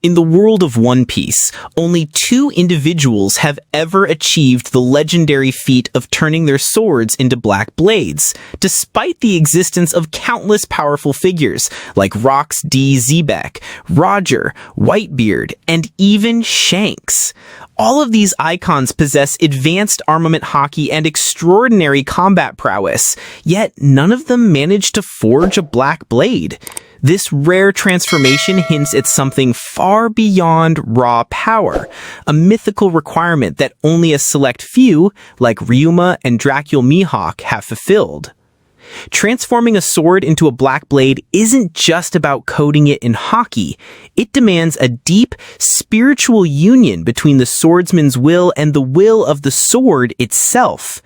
In the world of One Piece, only 2 individuals have ever achieved the legendary feat of turning their swords into black blades, despite the existence of countless powerful figures like Rox D. Zebek, Roger, Whitebeard, and even Shanks. All of these icons possess advanced armament haki and extraordinary combat prowess, yet none of them managed to forge a black blade. This rare transformation hints at something far beyond raw power, a mythical requirement that only a select few, like Ryuma and Dracul Mihawk, have fulfilled. Transforming a sword into a black blade isn't just about coating it in haki. It demands a deep, spiritual union between the swordsman's will and the will of the sword itself.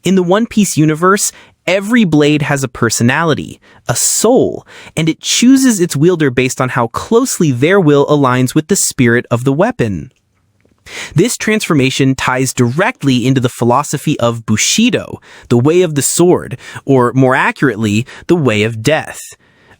In the One Piece universe, every blade has a personality, a soul, and it chooses its wielder based on how closely their will aligns with the spirit of the weapon. This transformation ties directly into the philosophy of Bushido, the way of the sword, or more accurately, the way of death.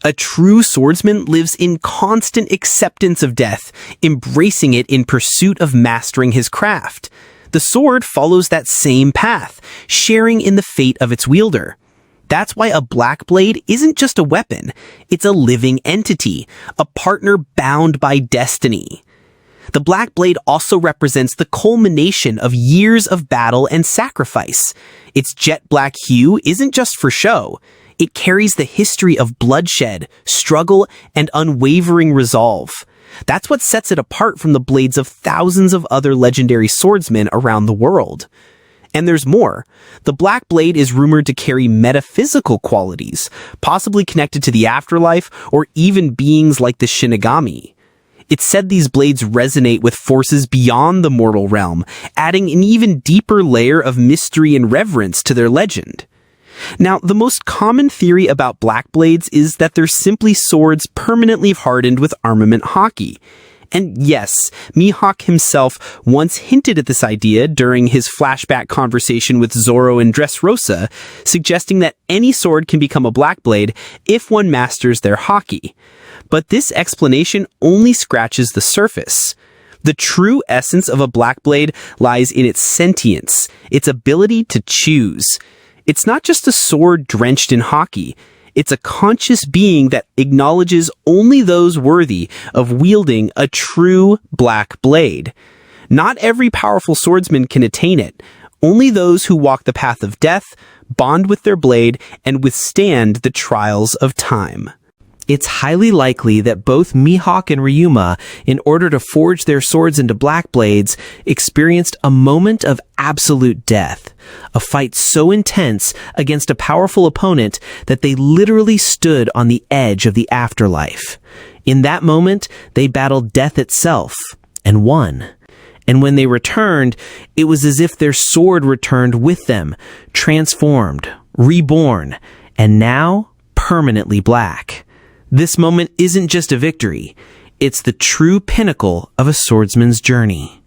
A true swordsman lives in constant acceptance of death, embracing it in pursuit of mastering his craft. The sword follows that same path, sharing in the fate of its wielder. That's why a black blade isn't just a weapon, it's a living entity, a partner bound by destiny. The black blade also represents the culmination of years of battle and sacrifice. Its jet black hue isn't just for show. It carries the history of bloodshed, struggle, and unwavering resolve. That's what sets it apart from the blades of thousands of other legendary swordsmen around the world. And there's more. The black blade is rumored to carry metaphysical qualities, possibly connected to the afterlife or even beings like the Shinigami. It's said these blades resonate with forces beyond the mortal realm, adding an even deeper layer of mystery and reverence to their legend. Now, the most common theory about black blades is that they're simply swords permanently hardened with armament haki. And yes, Mihawk himself once hinted at this idea during his flashback conversation with Zoro and Dressrosa, suggesting that any sword can become a black blade if one masters their haki. But this explanation only scratches the surface. The true essence of a black blade lies in its sentience, its ability to choose. It's not just a sword drenched in haki. It's a conscious being that acknowledges only those worthy of wielding a true black blade. Not every powerful swordsman can attain it. Only those who walk the path of death, bond with their blade, and withstand the trials of time. It's highly likely that both Mihawk and Ryuma, in order to forge their swords into black blades, experienced a moment of absolute death, a fight so intense against a powerful opponent that they literally stood on the edge of the afterlife. In that moment, they battled death itself and won. And when they returned, it was as if their sword returned with them, transformed, reborn, and now permanently black. This moment isn't just a victory, it's the true pinnacle of a swordsman's journey.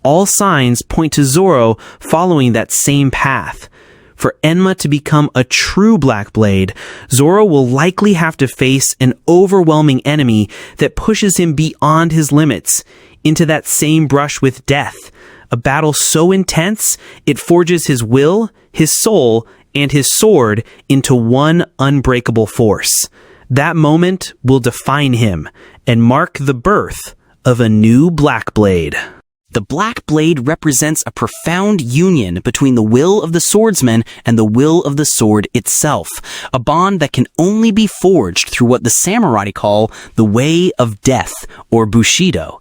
All signs point to Zoro following that same path. For Enma to become a true black blade, Zoro will likely have to face an overwhelming enemy that pushes him beyond his limits, into that same brush with death, a battle so intense it forges his will, his soul, and his sword into one unbreakable force. That moment will define him and mark the birth of a new black blade. The black blade represents a profound union between the will of the swordsman and the will of the sword itself, a bond that can only be forged through what the samurai call the way of death, or Bushido.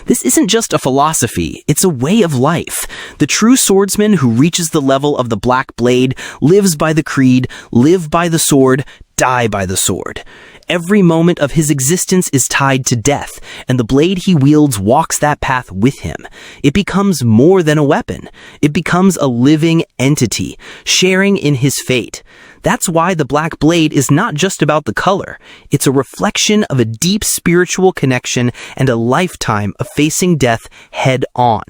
This isn't just a philosophy, it's a way of life. The true swordsman who reaches the level of the black blade lives by the creed, live by the sword, die by the sword. Every moment of his existence is tied to death, and the blade he wields walks that path with him. It becomes more than a weapon. It becomes a living entity, sharing in his fate. That's why the black blade is not just about the color. It's a reflection of a deep spiritual connection and a lifetime of facing death head on.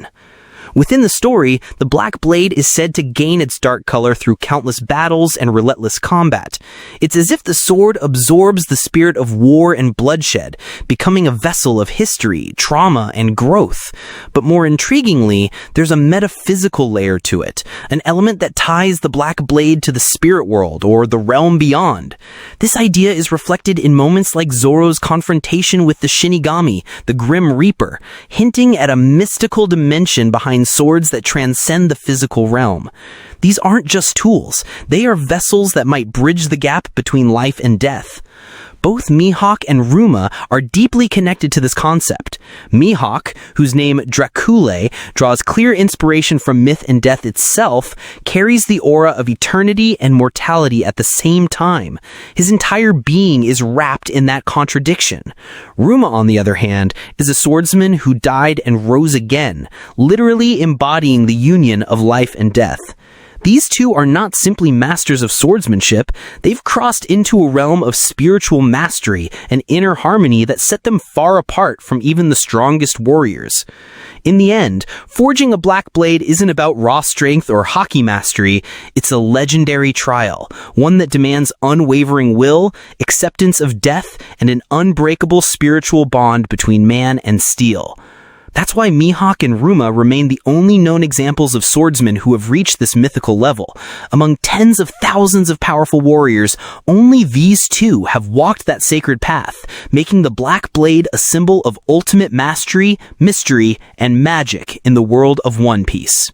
Within the story, the black blade is said to gain its dark color through countless battles and relentless combat. It's as if the sword absorbs the spirit of war and bloodshed, becoming a vessel of history, trauma, and growth. But more intriguingly, there's a metaphysical layer to it, an element that ties the black blade to the spirit world or the realm beyond. This idea is reflected in moments like Zoro's confrontation with the Shinigami, the Grim Reaper, hinting at a mystical dimension behind swords that transcend the physical realm. These aren't just tools, they are vessels that might bridge the gap between life and death. Both Mihawk and Ryuma are deeply connected to this concept. Mihawk, whose name Draculae draws clear inspiration from myth and death itself, carries the aura of eternity and mortality at the same time. His entire being is wrapped in that contradiction. Ryuma, on the other hand, is a swordsman who died and rose again, literally embodying the union of life and death. These two are not simply masters of swordsmanship, they've crossed into a realm of spiritual mastery and inner harmony that set them far apart from even the strongest warriors. In the end, forging a black blade isn't about raw strength or hockey mastery, it's a legendary trial, one that demands unwavering will, acceptance of death, and an unbreakable spiritual bond between man and steel. That's why Mihawk and Ryuma remain the only known examples of swordsmen who have reached this mythical level. Among tens of thousands of powerful warriors, only these two have walked that sacred path, making the black blade a symbol of ultimate mastery, mystery, and magic in the world of One Piece.